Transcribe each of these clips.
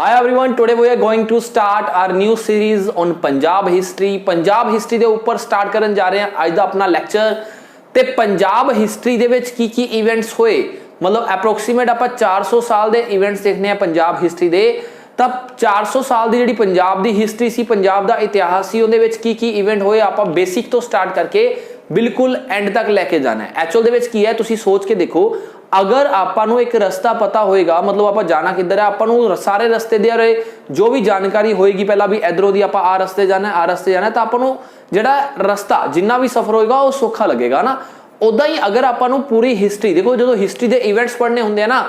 Hi everyone, today we are going to start our new series on Punjab history. Punjab history ਦੇ ਉੱਪਰ start ਕਰਨ ਜਾ ਰਹੇ ਹਾਂ ਅੱਜ ਦਾ ਆਪਣਾ ਲੈਕਚਰ ਤੇ ਪੰਜਾਬ ਹਿਸਟਰੀ ਦੇ ਵਿੱਚ ਕੀ ਇਵੈਂਟਸ ਹੋਏ ਮਤਲਬ ਅਪਰੋਕਸੀਮੇਟ ਆਪਾਂ 400 ਸਾਲ ਦੇ ਇਵੈਂਟਸ ਦੇਖਨੇ ਆ ਪੰਜਾਬ ਹਿਸਟਰੀ ਦੇ ਤਾਂ 400 ਸਾਲ ਦੀ ਜਿਹੜੀ ਪੰਜਾਬ ਦੀ ਹਿਸਟਰੀ ਸੀ ਪੰਜਾਬ ਦਾ ਇਤਿਹਾਸ ਸੀ ਉਹਦੇ ਵਿੱਚ ਕੀ ਇਵੈਂਟ ਹੋਏ ਆਪਾਂ ਬੇਸਿਕ ਤੋਂ ਸਟਾਰਟ ਕਰਕੇ ਬਿਲਕੁਲ ਐਂਡ ਤੱਕ ਲੈ ਕੇ ਜਾਣਾ ਹੈ ਐਕਚੁਅਲ ਦੇ ਵਿੱਚ ਕੀ ਹੈ ਤੁਸੀਂ ਸੋਚ ਕੇ ਦੇਖੋ अगर आपां एक रस्ता पता होएगा मतलब आप जाना किधर है आपां सारे रस्ते दे जो भी जानकारी होएगी पहला भी इधरों दी आप आ रस्ते जाना है तो आपां जिहड़ा रस्ता जिन्ना भी सफर होएगा वो सौखा लगेगा ना उदा ही अगर आपां पूरी हिस्टरी देखो जो हिस्टरी के इवेंट्स पढ़ने होंगे ना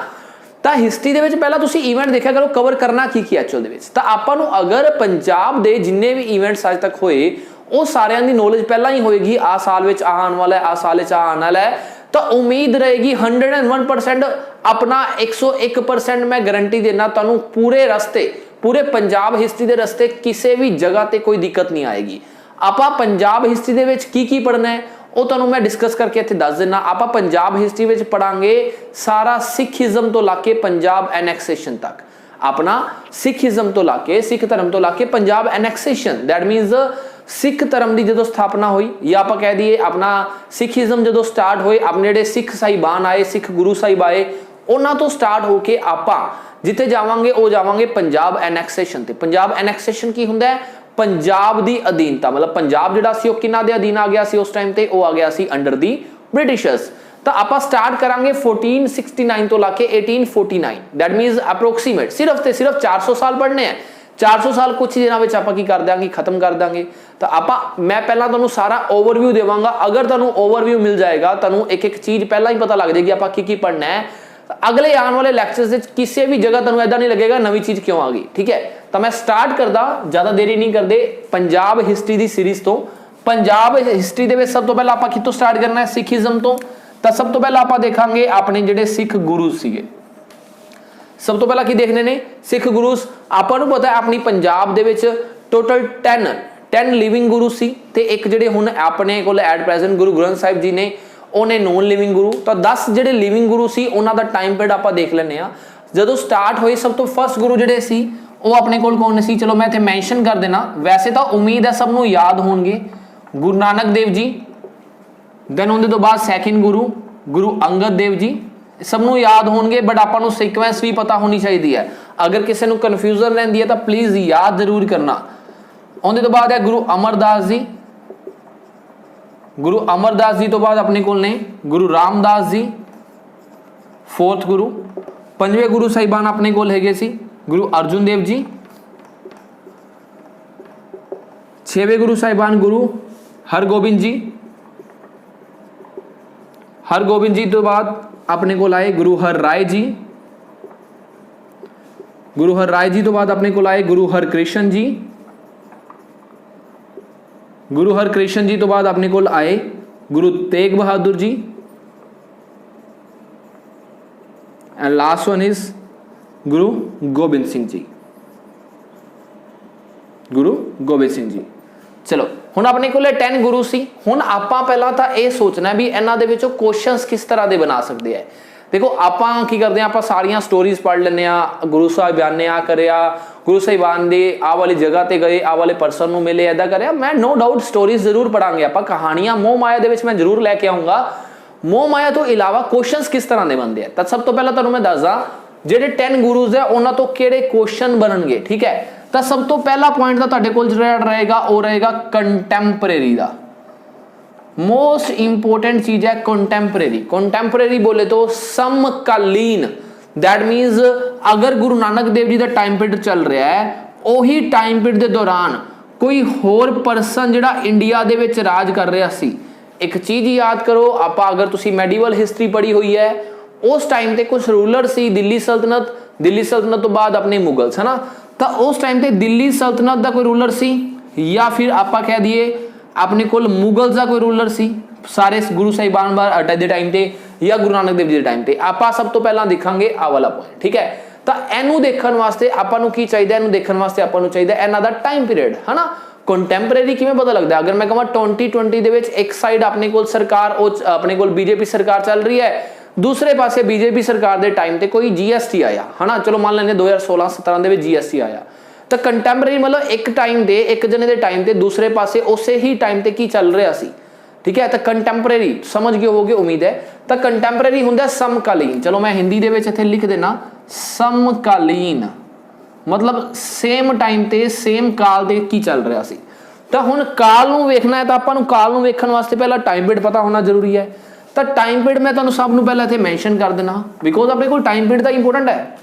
तो हिस्टरी दे विच पहला तुसीं इवेंट देखा करो कवर करना की एक्चुअल दे विच तो आपां अगर पंजाब दे जिन्ने भी इवेंट्स अज तक होए वो सारियां दी नॉलेज पहला ही होएगी आ साल विच आने वाला है आ साल विच आने वाला है तो उम्मीद रहेगी 101% अपना 101% मैं गारंटी देना तुहानू पूरे रस्ते पूरे पंजाब हिस्ट्री के रस्ते किसी भी जगह ते कोई दिक्कत नहीं आएगी आपां पंजाब हिस्ट्री दे विच की पढ़ना है वो तुहानू मैं डिस्कस करके इत्थे दस देना आपां पंजाब हिस्ट्री विच पढ़ांगे सारा सिखिज्म तो लाके पंजाब एनेक्सेशन तक अपना सिखिज्म तो लाके सिख धर्म तो लाके पंजाब एनेक्सेशन दैट मीनस सिख धर्म की जो स्थापना हुई या आप कह दिए अपना सिखिज्म जो स्टार्ट होए अपने जेडे सिख साहिबान आए सिख गुरु साहिब आए उन्होंने तो स्टार्ट होके आपां जिथे जावांगे वो जावांगे पंजाब एनेक्सेशन ते पंजाब एनेक्सेशन की हुंदा है पंजाब दी अधीनता मतलब पंजाब जिहड़ा सी किन्हां दे अधीन आ गया सी उस टाइम ते वो आ गया सी अंडर दी ब्रिटिशर्स तो आप स्टार्ट करांगे 1469 तो लाके 1849 दैट मीनस अप्रोक्सीमेट सिर्फ 400 साल पढ़ने हैं 400 साल कुछ दिनों में आप की कर देंगे खत्म कर देंगे तो आप मैं पहला तुहानू सारा ओवरव्यू देवांगा अगर तुहानू ओवरव्यू मिल जाएगा तुहानू एक चीज़ पहला ही पता लग जाएगी आप की पढ़ना है अगले आने वाले लैक्चर्स किसी भी जगह तुहानू ऐसा नहीं लगेगा नवी चीज़ क्यों आ गई ठीक है तो मैं स्टार्ट करदा ज़्यादा देरी नहीं करते पंजाब हिस्टरी की सीरीज़ तो पंजाब हिस्टरी के सब तो पहला आप कितों स्टार्ट करना है सिखिज्म तो सब तो पहला आप देखांगे अपने जिहड़े सिख गुरु सीगे सब तो पहला की देखने ने सिख गुरुस आपको पता है अपनी पंजाब दे विच टोटल 10 लिविंग गुरु सी ते एक जिहड़े हुण अपने कोल एट प्रेजेंट गुरु ग्रंथ साहिब जी ने उन्हें नॉन लिविंग गुरु तो 10 जिहड़े लिविंग गुरु सी उन्हां दा टाइम पीरियड आप देख लैंदे आ जदों स्टार्ट होए सब तो फर्स्ट गुरु जिहड़े सी वो अपने कोल कौन सी चलो मैं इत्थे मैंशन कर देना वैसे तो उम्मीद है सब नूं याद होणगे गुरु नानक देव जी दैन उहदे तो बाद सैकेंड गुरु अंगद देव जी सबनों याद होंगे बट आपको सीक्वेंस भी पता होनी चाहिए है अगर किसी को कन्फ्यूजन रहती है तो प्लीज़ याद जरूर करना उनके तो बाद है गुरु अमरदास जी तो बाद अपने को ने गुरु रामदास जी फोर्थ गुरु पंजवें गुरु साहिबान अपने को है सी गुरु अर्जुन देव जी छेवें गुरु साहिबान गुरु हरगोबिंद जी तो बाद अपने को आए गुरु हर राय जी तो बाद अपने को आए गुरु हरकृष्ण जी तो बाद अपने को आए Guru Tegh Bahadur ji and last one is Guru Gobind Singh ji चलो हुण अपने को 10 गुरु सी हुण आपां पहला तो यह सोचना भी इन्हां दे विचों क्वेश्चंस किस तरह के बना सकते हैं देखो आपां की करते हैं आपां सारियां स्टोरीज पढ़ लैंदे आ गुरु साहिबान ने आ करिया गुरु साहिबान दे आ वाली जगह ते गए आ वाले परसन नूं मिले ऐदा करिया मैं नो डाउट स्टोरीज जरूर पढ़ांगे आपां कहानियां मोह माया दे विच मैं जरूर लैके आऊँगा मोह माया तो इलावा क्वेश्चंस किस तरह के बनते हैं तो सब तो पहला तुहानूं मैं दसदा जिहड़े 10 गुरुज है उन्हां तो किहड़े क्वेश्चन बनणगे ठीक है तो सब तो पहला पॉइंट तो तुहाडे कोल रहेगा वो रहेगा कंटैंपरेरी का मोस्ट इंपोर्टेंट चीज है कंटैंपरेरी बोले तो समकालीन दैट मीनस अगर गुरु नानक देव जी का टाइम पीरियड चल रहा है उही टाइम पीरियड के दौरान कोई होर परसन जिहड़ा इंडिया दे विच राज कर रहा सी एक चीज़ याद करो आप अगर तुसी मेडिवल हिस्टरी पढ़ी हुई है उस टाइम ते कुछ रूलर सी दिल्ली सल्तनत तो बाद अपने मुगल्स है ना तो उस टाइम ते दिल्ली सल्तनत का कोई रूलर सी या फिर आप कह दिए अपने को मुगल्स का कोई रूलर सी सारे गुरु साहिबान दे टाइम ते या गुरु नानक देव जी के टाइम ते आप सब तो पहला दिखांगे आ वाला पॉइंट ठीक है तो इनू देखने वास्ते आपको की चाहिए इनू देखने वास्ते आपको चाहिए इन्हां दा टाइम पीरियड है ना कंटैंपरेरी किवें पता लगता है अगर मैं कहां 2020 दे विच एक साइड अपने को सरकार अपने को बीजेपी सरकार चल रही है दूसरे पासे बीजेपी सरकार के टाइम ते कोई जीएसटी आया है ना, चलो मान लेंगे 2016-17 के जीएसटी आया, तो कंटैंपरेरी मतलब एक टाइम दे एक जने के टाइम ते दूसरे पासे उस ही टाइम ते की चल रहा सी, ठीक है। तो कंटैंपरेरी समझ गए होगे उम्मीद है। तो कंटैंपरेरी हुंदा समकालीन, चलो मैं हिंदी दे विच इत्थे लिख देना समकालीन, मतलब सेम टाइम ते सेम काल ते की चल रहा सी। तो हुण काल नूं वेखना है तो आपां नूं काल नूं वेखण वास्ते पहला टाइम पीरियड पता होना जरूरी है। तो टाइम पीरियड मैं तुहानूं सब नूं पहला इत्थे मैंशन कर देना, बिकॉज अपने कोल टाइम पीरियड तो इंपोर्टेंट है।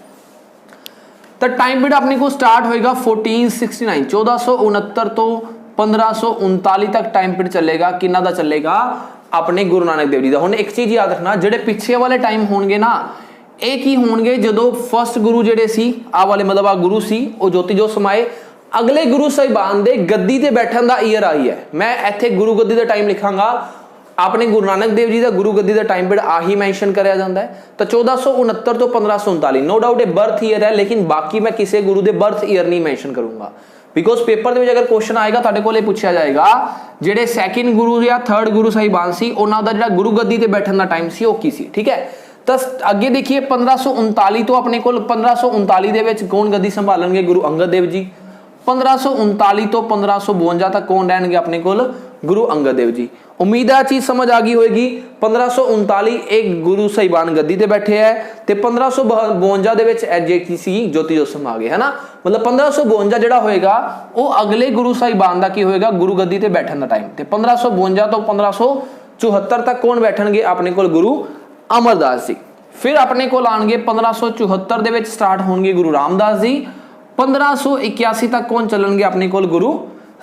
तो टाइम पीरियड अपने को स्टार्ट होएगा 1469 1469 तो 1539 तक टाइम पीरियड चलेगा। किन्ना दा चलेगा? अपने गुरु नानक देव जी का। हुण एक चीज याद रखना, जिहड़े पिछे वाले टाइम होणगे ना, ये की होणगे जदों फर्स्ट गुरु जिहड़े सी आ वाले मतलब आ गुरु सी वो ज्योति जोत समाए, अगले गुरु साहिबान दे गद्दी ते बैठण दा ईयर आई है। मैं इत्थे गुरु गद्दी दा टाइम लिखांगा, अपने गुरु नानक देव जी का गुरु गद्दी का टाइम पीरियड आही मैंशन कराया जाता है। तो 1469 तो 1539 नो डाउट ये बर्थ ईयर है, लेकिन बाकी मैं किसी गुरु के बर्थ ईयर नहीं मैंशन करूंगा, बिकॉज पेपर के अगर क्वेश्चन आएगा तुहाडे कोल पूछा जाएगा जिहड़े सैकेंड गुरु या थर्ड गुरु साहिबान सी उन्हां दा जिहड़ा गुरु गद्दी ते बैठण दा टाइम सी ओह की सी, ठीक है। तो अगे देखिए 1539 तो अपने कोल 1539 दे विच कौन गद्दी संभालणगे? गुरु अंगद देव जी। 1539 तो 1552 तक कौन रहणगे अपने कोल? गुरु अंगद देव जी। उम्मीद है चीज समझ आ गई होगी। 1539 एक गुरु साहिबान गद्दी ते बैठे है, ते 1552 दे विच ज्योति जोत समा गए, है ना। मतलब 1552 जिहड़ा होएगा वो अगले गुरु साहिबान दा की होएगा? गुरु गद्दी ते बैठण दा टाइम। ते 1552 तो 1574 तक कौन बैठणगे अपने कोल? गुरु अमरदास जी। फिर अपने कोल आणगे 1574 दे विच स्टार्ट होणगे गुरु रामदास जी। 1581 तक कौन चलणगे अपने कोल? गुरु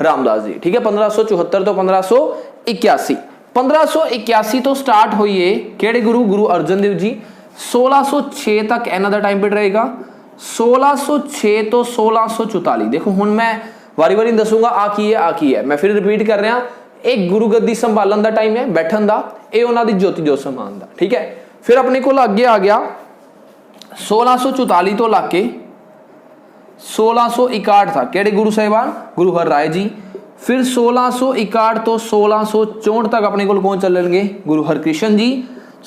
रामदास जी, ठीक है। 1574 तो 1581 1581 तो स्टार्ट हुई है केड़े गुरु? गुरु अर्जन देव जी। 1606 तक इन्हां दा टाइम पीरियड रहेगा। 1606 तो 1644 देखो हुण मैं वारी वारी दसूंगा आ की है, मैं फिर रिपीट कर रहा। एक गुरु गद्दी संभालन दा टाइम है, बैठन दा, ये उन्हां दी ज्योति जोत समान दा, ठीक है। फिर अपने कोल अगे आ गया 1644 तो लाके 1661 था केड़े गुरु साहिबान? गुरु हर राय जी। फिर 1661 तो 1664 तक अपने कोल कौन चलणगे? गुरु हरकृष्ण जी।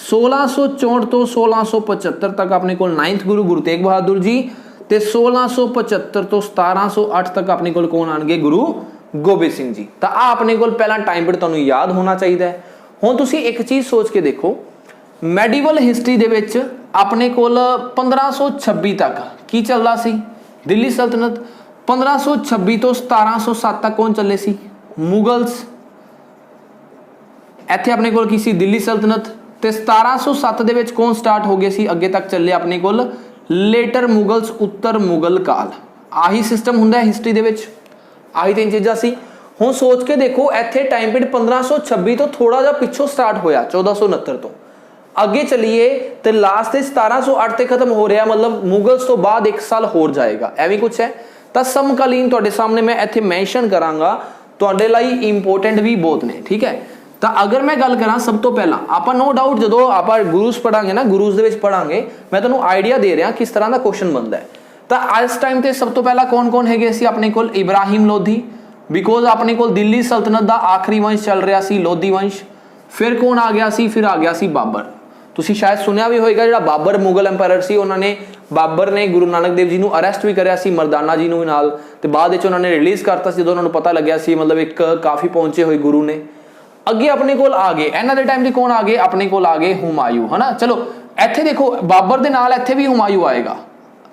1664 तो 1675 तक अपने कोल 9th गुरु गुरु तेग बहादुर जी। ते 1675 तो 1708 तक अपने कोल कौन आणगे? गुरु गोबिंद सिंह जी। तो आ अपने कोल पहला टाइम पीरियड तुहानूं याद होना चाहिए। हुण तुसीं एक चीज सोच के देखो, मैडिवल हिस्टरी दे विच अपने कोल 1526 तक की चलदा सी? दिल्ली सल्तनत। 1526 तो 1707 तक कौन चले सी? मुगल्स। इत्थे अपने कोल की सी? दिल्ली सल्तनत। ते 1707 दे विच कौन स्टार्ट हो गए सी? अगे तक चले अपने कोल लेटर मुगल्स, उत्तर मुगल काल। आही सिस्टम हुंदा है हिस्टरी दे विच, आही तीन चीज़ां सी। हुण सोच के देखो इत्थे टाइम पीरियड 1526 तो थोड़ा जिहा पिछों स्टार्ट होया 1469 तो अगे चलीए तो लास्ट 1708 ते खत्म हो रहा, मतलब मुगल्स तो बाद एक साल होर जाएगा, एवं कुछ है। तो समकालीन तुहाडे सामने मैं इत्थे मैंशन करांगा, तुहाडे लई इंपोर्टेंट भी बहुत ने, ठीक है। तो अगर मैं गल करा सब तो पहला आप नो डाउट जो आप गुरुस पढ़ांगे ना, गुरुस दे विच पढ़ांगे, मैं तुहानूं आइडिया दे रहा किस तरह का क्वेश्चन बनता है। तो इस टाइम ते सब तो पहला कौन कौन है सी अपने कोल? इब्राहिम लोधी, बिकॉज अपने कोल दिल्ली सल्तनत का आखिरी वंश चल रहा सी लोधी वंश। फिर कौन आ गया सी? फिर आ गया सी बाबर। तुसीं शायद सुनिया भी होएगा जिहड़ा बाबर मुगल एंपायर सी, उन्होंने बाबर ने गुरु नानक देव जी को अरेस्ट भी कराया सी, मरदाना जी को नाल, ते बाद विच उन्होंने रिलीज़ करता सी जदों उन्होंने पता लग्या सी मतलब एक काफ़ी पहुंचे हुए गुरु ने। अगे अपने कोल आ गए इन्हां दे टाइम ते कौन आ गए? अपने कोल आ गए हुमायूं, है ना। चलो इत्थे देखो बाबर दे नाल इत्थे भी हुमायूं आएगा,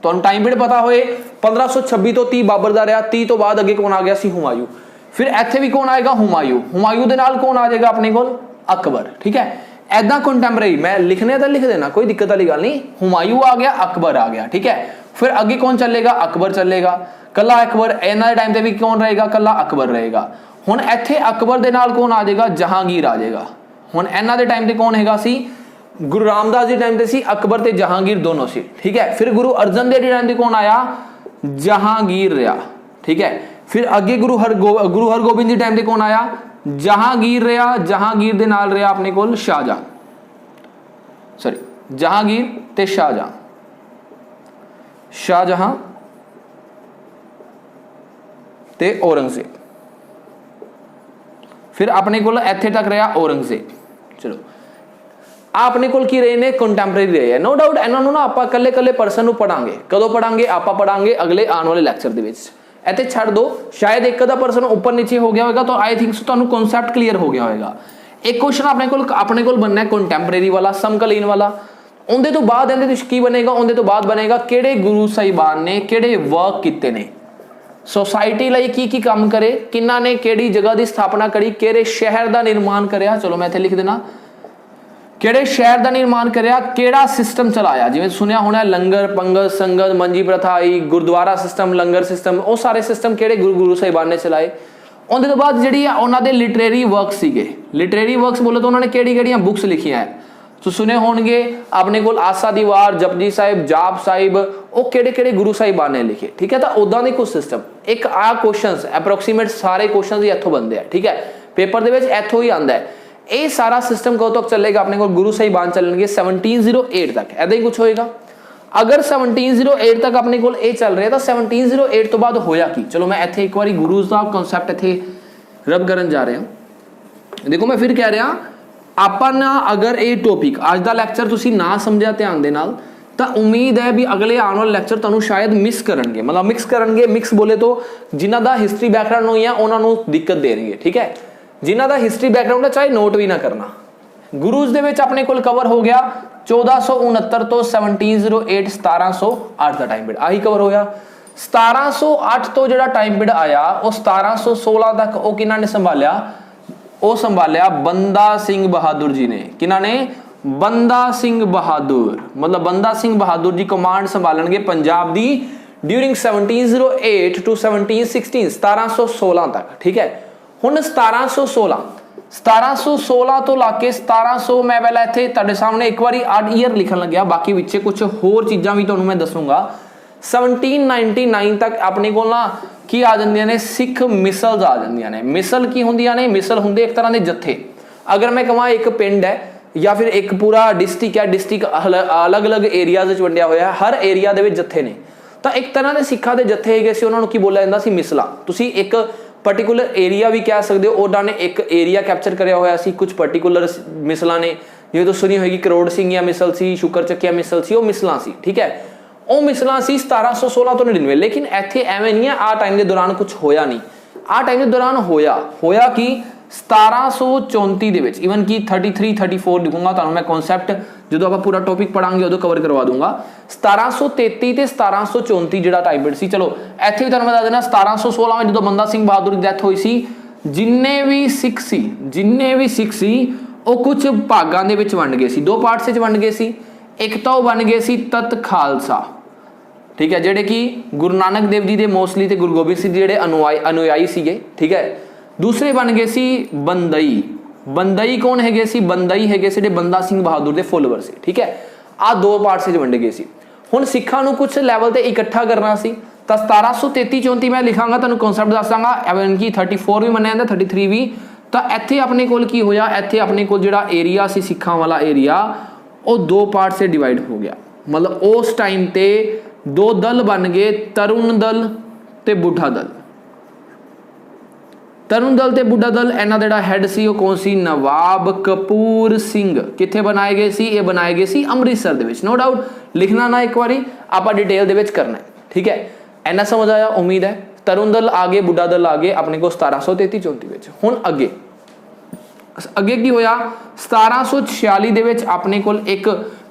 तुहानूं टाइम पीरियड पता होए 1526 तो 30 बाबर दा रहा, 30 तो बाद अगे कौन आ गया सी? हुमायूं। फिर इत्थे भी कौन आएगा? हुमायूं। हुमायूं दे नाल कौन आ जाएगा अपने कोल? अकबर, ठीक है। ऐदा कंटेम्परेरी मैं लिखने तो लिख देना, कोई दिक्कत वाली गल नहीं। हुमायूं आ गया, अकबर आ गया, ठीक है। फिर अगे कौन चलेगा? अकबर चलेगा, कला अकबर। इन्हां दे टाइम ते भी कौन रहेगा? कला अकबर रहेगा। हुण इत्थे अकबर दे नाल कौन आ जाएगा? जहांगीर आ जाएगा। हुण इन्हां दे टाइम ते कौन हैगा सी? गुरु रामदास जी टाइम ते सी अकबर ते जहांगीर दोनों सी, ठीक है। फिर गुरु अर्जन देव जी टाइम ते कौन आया? जहांगीर रहा, ठीक है। फिर अगे गुरु हरगोबिंद जी टाइम ते कौन आया? जहांगीर रहा। जहांगीर दे नाल रहा अपने कोल शाहजहां, सॉरी जहांगीर ते शाहजहां, शाहजहां ते औरंगजेब। फिर अपने कोल इत्थे तक रहा औरंगजेब। चलो अपने कोल की रहे ने कंटैंपरेरी रहे हैं। नो डाउट इन्हां नूं ना आपां कल्ले कल्ले परसन नूं पढ़ांगे, कदों पढ़ांगे आपां पढ़ांगे अगले आने वाले लैक्चर दे विच। इत्थे छड्ड दो, शायद एक अद्धा परसन ऊपर नीचे हो गया होगा, तो आई थिंक सो तुहानूं कॉन्सैप्ट क्लीयर हो गया होगा। एक क्वेश्चन अपने कोल बनना है कंटैंपरेरी वाला, समकालीन वाला। उहदे तो बाद इहदे विच की बनेगा, उहदे तो बाद बनेगा किहड़े गुरु साहिबान ने किहड़े वर्क कीते ने, सोसाइटी लई की काम करे, किन्ना ने किहड़ी जगह की स्थापना करी, किहड़े शहर का निर्माण करया। चलो मैं इत्थे लिख देना, किहड़े शहर का निर्माण करया, किहड़ा सिस्टम चलाया। जिवें सुनिया होना लंगर पंगत संगत मंजी प्रथा आई, गुरुद्वारा सिस्टम, लंगर सिस्टम, वो सारे सिस्टम किहड़े गुरु साहिबान ने चलाए। उहदे तो बाद जिहड़ी उहनां दे लिटरेरी वर्क सीगे, लिटरेरी वर्क्स बोले तो उन्होंने किहड़ी-किहड़ियां बुक्स लिखियां है, तो सुने होणगे अपने कोल आसा दी वार, जपजी साहिब, जाप साहिब, वो किहड़े-किहड़े गुरु साहिबान ने लिखे। ठीक है, तो उदां दे कुछ सिस्टम, एक आ क्वेश्चंस एप्रोक्सीमेट सारे क्वेश्चंस ही इत्थों बनदे हैं। ठीक है, पेपर दे विच इत्थों ही आंदा है। ये सारा सिस्टम कदों तक चलेगा, अपने को गुरु साहिबान चलणगे 1708 तक, ऐदा ही कुछ होएगा। अगर 1708 तक अपने को ये चल रहा है, तो 1708 तो बाद होया की। चलो मैं इत्थे एक बार गुरुज का कॉन्सैप्ट इत्थे रब करन जा रहा हूं। देखो मैं फिर कह रहा, आपां ना अगर ये टॉपिक अज दा लैक्चर तुसीं ना समझिया ध्यान दे नाल, तो उम्मीद है भी अगले आने वाले लैक्चर तुहानूं शायद मिस करनगे, मतलब मिक्स करनगे। मिक्स बोले तो जिन्हां दा हिस्टरी बैकग्राउंड नहीं है उन्हां नूं दिक्कत देणगे। ठीक है, जिन्हां दा हिस्टरी बैकग्राउंड है चाहे नोट भी ना करना। गुरुज दे विच अपने कोल कवर हो गया 1469 तो 1708 1708 का टाइम पीरियड, आही कवर होया। 1708 तो जिहड़ा टाइम पीरियड आया वो 1716 तक वो किन्हां ने संभालिया, वो संभालिया बंदा सिंह बहादुर जी ने। किन्हां ने? बंदा सिंह बहादुर, मतलब बंदा सिंह बहादुर जी कमांड संभालणगे पंजाब दी ड्यूरिंग 1708 टू 1716 1716 तक। ठीक है, हुण 1716 तो लाके 1700 मैं पहला इत्थे तुहाडे सामने एक बारी आड ईयर लिखण लग्या, बाकी विचे कुछ होर चीज़ां भी तुहानूं मैं दसूंगा। 1799 तक अपने कोल ना की आ जांदियां ने सिख मिसल्स आ जांदियां ने। मिसल की हुंदियां ने? मिसल हुंदे एक तरह के जत्थे। अगर मैं कहां एक पिंड है या फिर एक पूरा डिस्ट्रिक्ट है, डिस्ट्रिक्ट अलग अलग एरियाज विच वंडिया होया, हर एरिया दे विच जत्थे ने, तो एक तरह के सिखां दे जत्थे हैगे सी, उन्हां नूं की बोलिया जांदा सी मिसला। तुसीं एक पर्टिकुलर एरिया भी कह सकते हो, उन्होंने एक एरिया कैप्चर कराया होया सी, कुछ पर्टिकुलर मिसलों ने, जिवें तो सुनी होगी करोड़ सिंह मिसल सी, शुकर चक्किया मिसल सी, वो मिसलां सी। ठीक है, वो मिसलां सी 1716 तो 99। लेकिन इत्थे एवें नहीं है, आ टाइम के दौरान कुछ होया नहीं। आ टाइम के दौरान होया कि 1734 दे विच, इवन कि 33 34 लिखूंगा तुहानूं मैं कॉन्सैप्ट जो आप पूरा टॉपिक पढ़ांगे उदों कवर करवा दूंगा। 1733 ते 1734 जिहड़ा टाइम पीरियड सी, चलो इत्थे भी तुहानूं मैं दस देना 1716 में जो बंदा सिंह बहादुर की डैथ हुई सी, जिन्ने भी सिख सी वो कुछ भागां दे विच वंड गए सी, दो पार्ट्स विच वंड गए सी। एक तो बन गए सी तत खालसा, ठीक है, जिहड़े कि गुरु नानक देव जी दे मोस्टली ते गुरु गोबिंद सिंह जिहड़े अनुयायी सीगे। ठीक है, दूसरे बन गए सी बंदई। बंदई कौन है सी? बंदई है जिहड़े बंदा सिंह बहादुर दे फॉलोअर सी। ठीक है, आ दो पार्ट्स विच वंडे गए सी। हुण सिखां नूं कुछ लैवल ते इकट्ठा करना सी, तो 1733 34 मैं लिखांगा, तुहानूं कॉन्सैप्ट दसांगा। एवन कि 34 भी मन्निया जांदा, 33 भी। तो इत्थे अपने कोल की होया, इत्थे अपने कोल जिहड़ा एरिया सी सिखां वाला एरिया, वो दो पार्ट से डिवाइड हो गया। मतलब उस टाइम ते दो दल बन गए, तरुण दल ते बुढ़ा दल। तरुण दल ते बुढ़ा दल, इन्हां दा जिहड़ा हैड सी वो कौन सी? नवाब कपूर सिंह। कित्थे बनाए गए सी? ये बनाए गए सी अमृतसर दे विच। नो डाउट लिखना ना एक बारी, आपां डिटेल दे विच करना है। ठीक है, इन्ना समझ आया उम्मीद है। तरुण दल आगे, बुढ़ा दल आगे अपने को 1733 34 विच। हुण अगे की होया, 1746 दे विच अपने कोल एक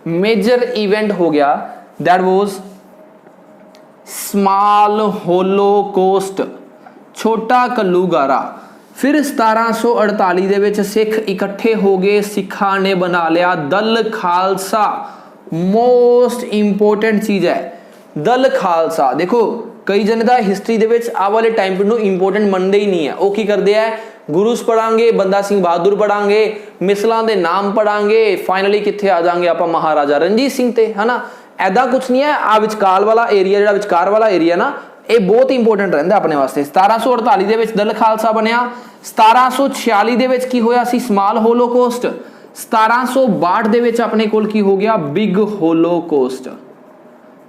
मेजर इवेंट हो गया, दैट वाज स्मॉल होलोकॉस्ट, छोटा कल्लूगारा। फिर 1748 दे विच सिख इकट्ठे हो गए, सिखां ने बना लिया दल खालसा। मोस्ट इंपोर्टेंट चीज है दल खालसा। देखो कई जने दा हिस्टरी दे विच आ वाले टाइम पीरियड नूं इंपोर्टेंट मनदे ही नहीं है। वो की करदे है, गुरुस पढ़ांगे, बंदा सिंह बहादुर पढ़ांगे, मिसलां दे नाम पढ़ांगे, फाइनली कित्थे आ जाएंगे आपां महाराजा रणजीत सिंह ते, है ना। ऐदा कुछ नहीं है। आ विचकार वाला एरिया, जिहड़ा विचकार वाला एरिया ना, ये बहुत इंपोर्टेंट रहिंदा अपने वास्ते। 1748 दे विच दल खालसा बनिया। 1746 दे विच की होया सी? Small Holocaust. 1762 दे विच अपने कोल की हो गया? Big Holocaust.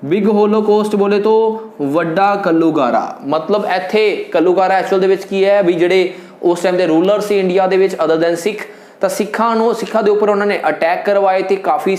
बिग होलोकॉस्ट बोले तो वड्डा कल्लूगारा। मतलब इत्थे कल्लूगारा एक्चुअल दे विच की है भी जिहड़े उस टाइम दे रूलर सी इंडिया दे विच अदर दैन सिख, ਤਾਂ ਸਿੱਖਾਂ ਦੇ ਉੱਪਰ ਉਹਨਾਂ ਨੇ ਅਟੈਕ ਕਰਵਾਏ ਤੇ ਕਾਫੀ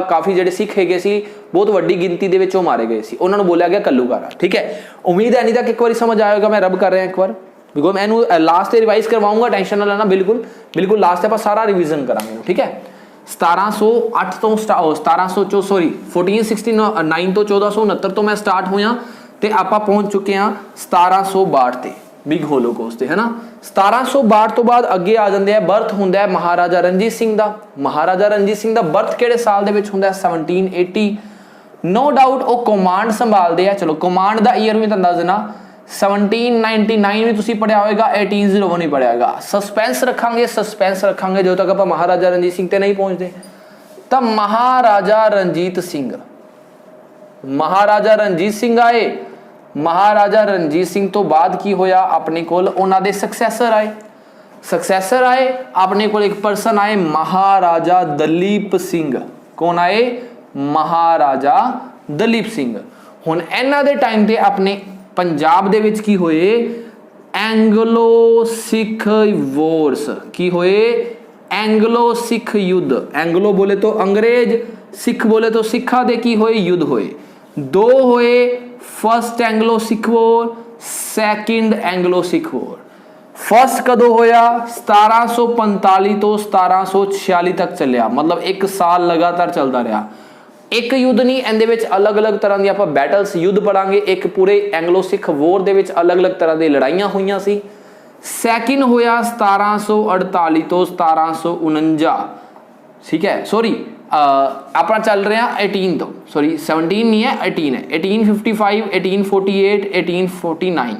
ਕਾਫੀ ਜਿਹੜੇ ਸਿੱਖ ਹੈਗੇ ਸੀ ਬਹੁਤ ਵੱਡੀ ਗਿਣਤੀ ਦੇ ਵਿੱਚ ਉਹ ਮਾਰੇ ਗਏ ਸੀ, ਉਹਨਾਂ ਨੂੰ ਬੋਲਿਆ ਗਿਆ ਘੱਲੂਘਾਰਾ। ਠੀਕ ਹੈ, ਉਮੀਦ ਹੈ ਨਹੀਂ ਤੱਕ ਇੱਕ ਵਾਰੀ ਸਮਝ ਆਏਗਾ, ਮੈਂ ਰਬ ਕਰ ਰਿਹਾ ਇੱਕ ਵਾਰ, ਬਿਕੋਜ਼ ਮੈਂ ਇਹਨੂੰ ਲਾਸਟ ਤੇ ਰਿਵਾਈਜ਼ ਕਰਵਾਉਂਗਾ, ਟੈਨਸ਼ਨ ਨਾ ਲੈਣਾ, ਬਿਲਕੁਲ ਲਾਸਟ ਤੇ ਆਪਾਂ ਸਾਰਾ ਰਿਵੀਜ਼ਨ ਕਰਾਂਗੇ। ਠੀਕ ਹੈ, 1708 ਤੋਂ 1469 ਤੋਂ 1469 ਤੋਂ ਮੈਂ ਸਟਾਰਟ ਹੋਇਆ ਤੇ ਆਪਾਂ ਪਹੁੰਚ ਚੁੱਕੇ ਹਾਂ 1762 ਤੇ ਬਿਗ ਹੋਲੋਕੌਸਟ ਤੇ, ਹੈ ਨਾ। 1762 ਤੋਂ ਬਾਅਦ ਅੱਗੇ ਆ ਜਾਂਦੇ ਆ, ਬਰਥ ਹੁੰਦਾ ਹੈ ਮਹਾਰਾਜਾ ਰਣਜੀਤ ਸਿੰਘ ਦਾ। ਮਹਾਰਾਜਾ ਰਣਜੀਤ ਸਿੰਘ ਦਾ ਬਰਥ ਕਿਹੜੇ ਸਾਲ ਦੇ ਵਿੱਚ ਹੁੰਦਾ ਹੈ? 1780। ਨੋ ਡਾਊਟ ਉਹ ਕਮਾਂਡ ਸੰਭਾਲਦੇ ਆ। ਚਲੋ ਕਮਾਂਡ ਦਾ ਈਅਰ ਵੀ ਤੁਹਾਨੂੰ ਦੱਸ ਦੇਣਾ, 1799 ਵੀ ਤੁਸੀਂ ਪੜਿਆ ਹੋਏਗਾ, 1801 ਹੀ ਪੜਿਆ ਹੋਏਗਾ। ਸਸਪੈਂਸ ਰੱਖਾਂਗੇ ਜਦੋਂ ਤੱਕ ਆਪਾਂ ਮਹਾਰਾਜਾ ਰਣਜੀਤ ਸਿੰਘ ਤੇ ਨਹੀਂ ਪਹੁੰਚਦੇ। ਤਾਂ ਮਹਾਰਾਜਾ ਰਣਜੀਤ ਸਿੰਘ ਆਏ। ਮਹਾਰਾਜਾ ਰਣਜੀਤ ਸਿੰਘ ਤੋਂ ਬਾਅਦ ਕੀ ਹੋਇਆ, ਆਪਣੇ ਕੋਲ ਉਹਨਾਂ ਦੇ ਸਕਸੈਸਰ ਆਏ। ਆਪਣੇ ਕੋਲ ਇੱਕ ਪਰਸਨ ਆਏ ਮਹਾਰਾਜਾ ਦਲੀਪ ਸਿੰਘ। ਕੌਣ ਆਏ? ਮਹਾਰਾਜਾ ਦਲੀਪ ਸਿੰਘ। ਹੁਣ ਇਹਨਾਂ ਦੇ ਟਾਈਮ ਤੇ ਆਪਣੇ ਪੰਜਾਬ ਦੇ ਵਿੱਚ ਕੀ ਹੋਏ? ਐਂਗਲੋ ਸਿੱਖ ਵੋਰਸ। ਕੀ ਹੋਏ? ਐਂਗਲੋ ਸਿੱਖ ਯੁੱਧ। ਐਂਗਲੋ ਬੋਲੇ ਤੋਂ ਅੰਗਰੇਜ਼, ਸਿੱਖ ਬੋਲੇ ਤੋਂ ਸਿੱਖਾਂ ਦੇ ਕੀ ਹੋਏ? ਯੁੱਧ ਹੋਏ। ਦੋ ਹੋਏ, ਫਸਟ ਐਂਗਲੋ ਸਿੱਖ ਵੋਰ, ਸੈਕਿੰਡ ਐਂਗਲੋ ਸਿੱਖ ਵੋਰ। ਫਸਟ ਕਦੋਂ ਹੋਇਆ? 1745 ਤੋਂ 1746 ਤੱਕ ਚੱਲਿਆ, ਮਤਲਬ 1 ਸਾਲ ਲਗਾਤਾਰ ਚੱਲਦਾ ਰਿਹਾ। ਇੱਕ ਯੁੱਧ ਨਹੀਂ, ਇਹਦੇ ਵਿੱਚ ਅਲੱਗ-ਅਲੱਗ ਤਰ੍ਹਾਂ ਦੀ ਆਪਾਂ ਬੈਟਲਸ ਯੁੱਧ ਪੜਾਂਗੇ। ਇੱਕ ਪੂਰੇ ਐਂਗਲੋ ਸਿੱਖ ਵੋਰ ਦੇ ਵਿੱਚ ਅਲੱਗ-ਅਲੱਗ ਤਰ੍ਹਾਂ ਦੀ ਲੜਾਈਆਂ ਹੋਈਆਂ ਸੀ। ਸੈਕਿੰਡ ਹੋਇਆ 1748 ਤੋਂ 1749। ਠੀਕ ਹੈ, ਸੋਰੀ ਆਪਾਂ ਚੱਲ ਰਹੇ ਹਾਂ 18 ਤੋਂ, ਸੋਰੀ 17 ਨਹੀਂ ਹੈ, 18 ਹੈ। 1855, 1848, 1849।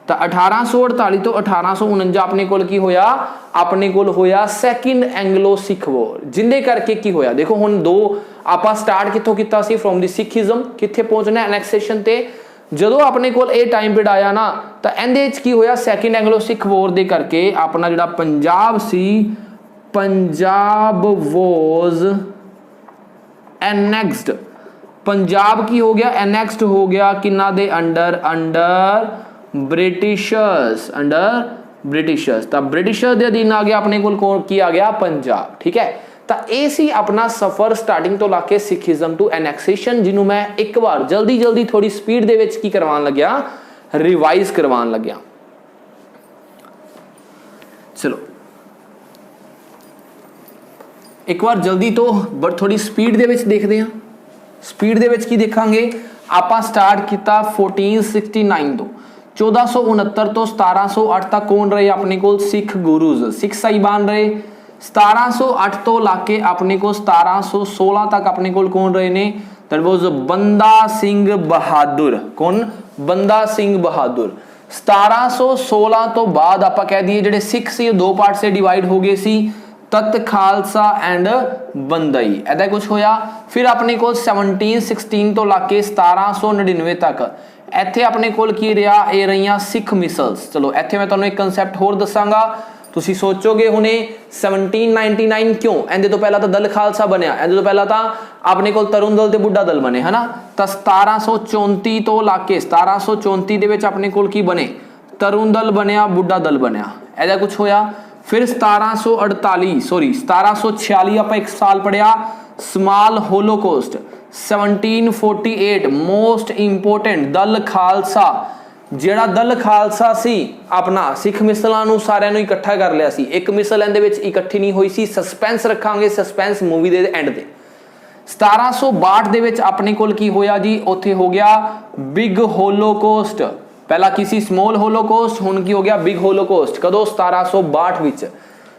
ਤਾਂ 1848 ਤੋਂ 1849 ਆਪਣੇ ਕੋਲ ਕੀ ਹੋਇਆ? ਆਪਣੇ ਕੋਲ ਹੋਇਆ ਸੈਕਿੰਡ ਐਂਗਲੋ ਸਿੱਖ ਵੋਰ। ਜਿੰਦੇ ਕਰਕੇ ਕੀ ਹੋਇਆ ਦੇਖੋ, ਹੁਣ ਦੋ ਆਪਾਂ ਸਟਾਰਟ ਕਿੱਥੋਂ ਕੀਤਾ ਸੀ? From the Sikhism. ਕਿੱਥੇ ਪਹੁੰਚਣਾ? ਐਨੈਕਸੇਸ਼ਨ ਤੇ। ਜਦੋਂ ਆਪਣੇ ਕੋਲ ਇਹ ਟਾਈਮ ਪੀਰੀਅਡ ਆਇਆ ਨਾ, ਤਾਂ ਇਹਦੇ ਵਿੱਚ ਕੀ ਹੋਇਆ? ਸੈਕਿੰਡ ਐਂਗਲੋ ਸਿੱਖ ਵੋਰ ਦੇ ਕਰਕੇ ਆਪਣਾ ਜਿਹੜਾ ਪੰਜਾਬ ਸੀ, ਪੰਜਾਬ ਵਾਜ਼ ਐਨੈਕਸਡ। ਪੰਜਾਬ ਕੀ ਹੋ ਗਿਆ? ਐਨੈਕਸਡ ਹੋ ਗਿਆ ਕਿੰਨਾ ਦੇ ਅੰਡਰ? Under Britishers. ਤਾਂ ਬ੍ਰਿਟਿਸ਼ਰ ਦੇ ਅਧੀਨ ਆ ਗਿਆ ਆਪਣੇ ਕੋਲ ਕੀ ਆ ਗਿਆ? ਪੰਜਾਬ। ਠੀਕ ਹੈ, ਤਾਂ ਇਹ ਸੀ ਆਪਣਾ ਸਫਰ ਸਟਾਰਟਿੰਗ ਤੋਂ ਲਾ ਕੇ ਸਿੱਖੀਜ਼ਮ ਟੂ ਐਨੈਕਸੇਸ਼ਨ, ਜਿਹਨੂੰ ਮੈਂ ਇੱਕ ਵਾਰ ਜਲਦੀ ਥੋੜੀ ਸਪੀਡ ਦੇ ਵਿੱਚ ਕੀ ਕਰਵਾਉਣ ਲੱਗਿਆ? ਰਿਵਾਈਜ਼ ਕਰਵਾਉਣ ਲੱਗਿਆ। ਚਲੋ ਇੱਕ ਵਾਰ ਜਲਦੀ ਤੋਂ ਥੋੜੀ ਸਪੀਡ ਦੇ ਵਿੱਚ ਦੇਖਦੇ ਹਾਂ। ਸਪੀਡ ਦੇ ਵਿੱਚ ਕੀ ਦੇਖਾਂਗੇ? ਆਪਾਂ ਸਟਾਰਟ ਕੀਤਾ 1469 ਤੋਂ 1469 ਤੋਂ 1708 ਤੱਕ ਕੌਣ ਰਹੇ ਆਪਣੇ ਕੋਲ? ਸਿੱਖ ਗੁਰੂਜ਼, ਸਿੱਖ ਸਾਹਿਬਾਨ ਰਹੇ। 1708 ਤੋਂ ਲਾ ਕੇ ਆਪਣੇ ਕੋਲ 1716 ਤੱਕ ਆਪਣੇ ਕੋਲ ਕੌਣ ਰਹੇ ਨੇ? ਦੈਟ ਵਾਜ਼ ਬੰਦਾ ਸਿੰਘ ਬਹਾਦਰ। ਕੌਣ? ਬੰਦਾ ਸਿੰਘ ਬਹਾਦਰ। 1716 ਤੋਂ ਬਾਅਦ ਆਪਾਂ ਕਹਿ ਦਈਏ ਜਿਹੜੇ ਸਿੱਖ ਸੀ ਉਹ ਦੋ ਪਾਰਟ ਸੇ ਡਿਵਾਈਡ ਹੋ ਗਏ ਸੀ, ਤਤ ਖਾਲਸਾ ਐਂਡ ਬੰਦਈ, ਐਦਾ ਕੁਝ ਹੋਇਆ। ਫਿਰ ਆਪਣੇ ਕੋਲ 1716 ਤੋਂ ਲਾ ਕੇ 1799 ਤੱਕ ਇੱਥੇ ਆਪਣੇ ਕੋਲ ਕੀ ਰਿਹਾ? ਇਹ ਰਹੀਆਂ ਸਿੱਖ ਮਿਸਲਸ। ਚਲੋ ਇੱਥੇ ਮੈਂ ਤੁਹਾਨੂੰ ਇੱਕ ਕਨਸੈਪਟ ਹੋਰ ਦੱਸਾਂਗਾ, ਤੁਸੀਂ ਸੋਚੋਗੇ ਹੁਣੇ 1799 ਕਿਉਂ? ਇਹਦੇ ਤੋਂ ਪਹਿਲਾਂ ਤਾਂ ਦਲ ਖਾਲਸਾ ਬਣਿਆ, ਇਹਦੇ ਤੋਂ ਪਹਿਲਾਂ ਤਾਂ ਆਪਣੇ ਕੋਲ ਤਰੁਣ ਦਲ ਤੇ ਬੁੱਢਾ ਦਲ ਬਣੇ, ਹਨਾ। ਤਾਂ 1734 ਤੋਂ ਲਾ ਕੇ 1734 ਦੇ ਵਿੱਚ ਆਪਣੇ ਕੋਲ ਕੀ ਬਣੇ? ਤਰੁਣ ਦਲ ਬਣਿਆ, ਬੁੱਢਾ ਦਲ ਬਣਿਆ, ਇਹਦਾ ਕੁਝ ਹੋਇਆ। ਫਿਰ 1746 ਆਪਾਂ ਇੱਕ ਸਾਲ ਪੜਿਆ small holocaust. 1748 most important Dal Khalsa. ਜਿਹੜਾ ਦਲ ਖਾਲਸਾ ਸੀ ਆਪਣਾ ਸਿੱਖ ਮਿਸਲਾਂ ਨੂੰ ਸਾਰਿਆਂ ਨੂੰ ਇਕੱਠਾ ਕਰ ਲਿਆ ਸੀ। ਇੱਕ ਮਿਸਲ ਇਹਦੇ ਵਿੱਚ ਇਕੱਠੀ ਨਹੀਂ ਹੋਈ ਸੀ। ਸਸਪੈਂਸ ਰੱਖਾਂਗੇ, ਸਸਪੈਂਸ ਮੂਵੀ ਦੇ ਐਂਡ ਤੇ। 1762 ਦੇ ਵਿੱਚ ਆਪਣੇ ਕੋਲ ਕੀ ਹੋਇਆ ਜੀ? ਉੱਥੇ ਹੋ ਗਿਆ ਬਿਗ ਹੋਲੋਕੌਸਟ। ਪਹਿਲਾਂ ਕੀ ਸੀ? ਸਮੋਲ ਹੋਲੋਕੌਸਟ, ਹੁਣ ਕੀ ਹੋ ਗਿਆ? ਬਿਗ ਹੋਲੋਕੌਸਟ। ਕਦੋਂ? 1762 ਵਿੱਚ।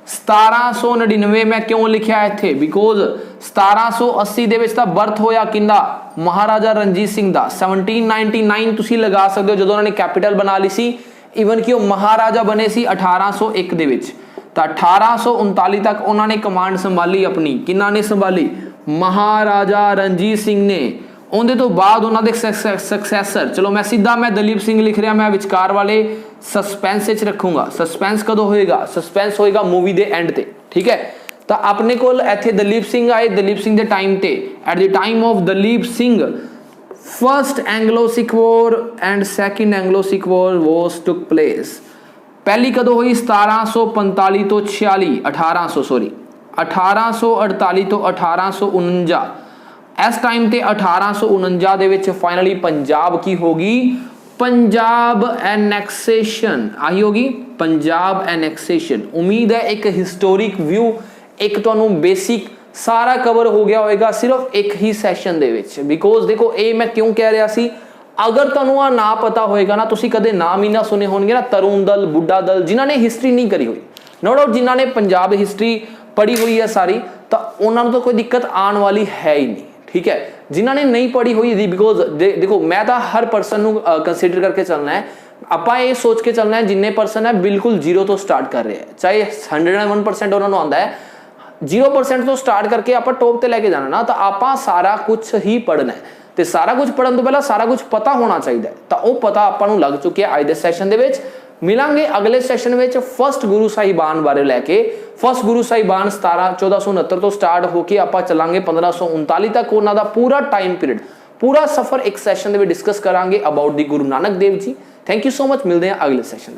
1799 ਮੈਂ ਕਿਉਂ ਲਿਖਿਆ ਇੱਥੇ? ਬਿਕੋਜ਼ 1780 ਦੇ ਵਿੱਚ ਤਾਂ ਬਰਥ ਹੋਇਆ ਕਿੰਦਾ? ਮਹਾਰਾਜਾ ਰਣਜੀਤ ਸਿੰਘ ਦਾ। 1799 ਤੁਸੀਂ ਲਗਾ ਸਕਦੇ ਹੋ ਜਦੋਂ ਉਹਨਾਂ ਨੇ ਕੈਪੀਟਲ ਬਣਾ ਲਈ ਸੀ। ਈਵਨ ਕਿ ਉਹ ਮਹਾਰਾਜਾ ਬਣੇ ਸੀ 1801 ਦੇ ਵਿੱਚ। ਤਾਂ 1839 ਤੱਕ ਉਹਨਾਂ ਨੇ ਕਮਾਂਡ ਸੰਭਾਲੀ ਆਪਣੀ। ਕਿਹਨਾਂ ਨੇ ਸੰਭਾਲੀ? ਮਹਾਰਾਜਾ ਰਣਜੀਤ ਸਿੰਘ ਨੇ। ਉਹਦੇ ਤੋਂ ਬਾਅਦ ਉਹਨਾਂ ਦੇ ਸਕਸੈਸਰ, ਚਲੋ ਮੈਂ ਦਲੀਪ ਸਿੰਘ ਲਿਖ ਰਿਹਾ, ਮੈਂ ਵਿਚਕਾਰ ਵਾਲੇ ਸਸਪੈਂਸ ਵਿੱਚ ਰੱਖੂੰਗਾ। ਸਸਪੈਂਸ ਕਦੋਂ ਹੋਏਗਾ? ਸਸਪੈਂਸ ਹੋਏਗਾ ਮੂਵੀ ਦੇ ਐਂਡ ਤੇ, ਠੀਕ ਹੈ। ਤਾਂ ਆਪਣੇ ਕੋਲ ਇੱਥੇ ਦਲੀਪ ਸਿੰਘ ਆਏ। ਦਲੀਪ ਸਿੰਘ ਦੇ ਟਾਈਮ ਤੇ, at the time of Dalip Singh, first Anglo Sikh war and second Anglo Sikh war was took place. पहली कदों हुई 1745 तो 46 1848 तो 1849 इस टाइम ते 1849 ਦੇ ਵਿੱਚ फाइनली पंजाब की होगी पंजाब एनेक्सेशन आई होगी पंजाब एनेक्सेशन। उम्मीद है एक हिस्टोरिक व्यू एक तो बेसिक सारा कवर हो गया होगा सिर्फ एक ही सैशन दे विच। बिकॉज देखो ये मैं क्यों कह रहा सी, अगर तुहानू आ ना पता होएगा ना, तुसी कदे नाम ही ना सुने होंगे ना, तरुण दल बुड्ढा दल, जिन्हां ने हिस्टरी नहीं करी हुई, नो डाउट जिन्हां ने पंजाब हिस्टरी पढ़ी हुई है सारी, तो उन्होंने तो कोई दिक्कत आने वाली है ही नहीं, ठीक है। जिन्हां ने नहीं पढ़ी हुई थी, बिकॉज देखो मैं तो हर परसन नू कंसीडर करके चलना है, ਆਪਾਂ ਇਹ सोच के चलना है जिन्ने परसन है बिल्कुल जीरो तो स्टार्ट कर रहे हैं, चाहे 101% उन्होंने आता है, 0% तो स्टार्ट करके आप टॉप ते लेके जाना ना, तो आप सारा कुछ ही पढ़ना है, तो सारा कुछ पढ़न तो पहला सारा कुछ पता होना चाहिए, तो वो पता आपको लग चुके अज के सैशन दे विच। मिलांगे अगले सैशन में फर्स्ट गुरु साहिबान बारे लैके। फर्स्ट गुरु साहिबान 1469 तो स्टार्ट होकर आप चलांगे 1539 तक, उन्होंने पूरा टाइम पीरियड पूरा सफर एक सैशन में डिस्कस करांगे about the Guru Nanak Dev ji. Thank you so much, मिलते हैं अगले सैशन।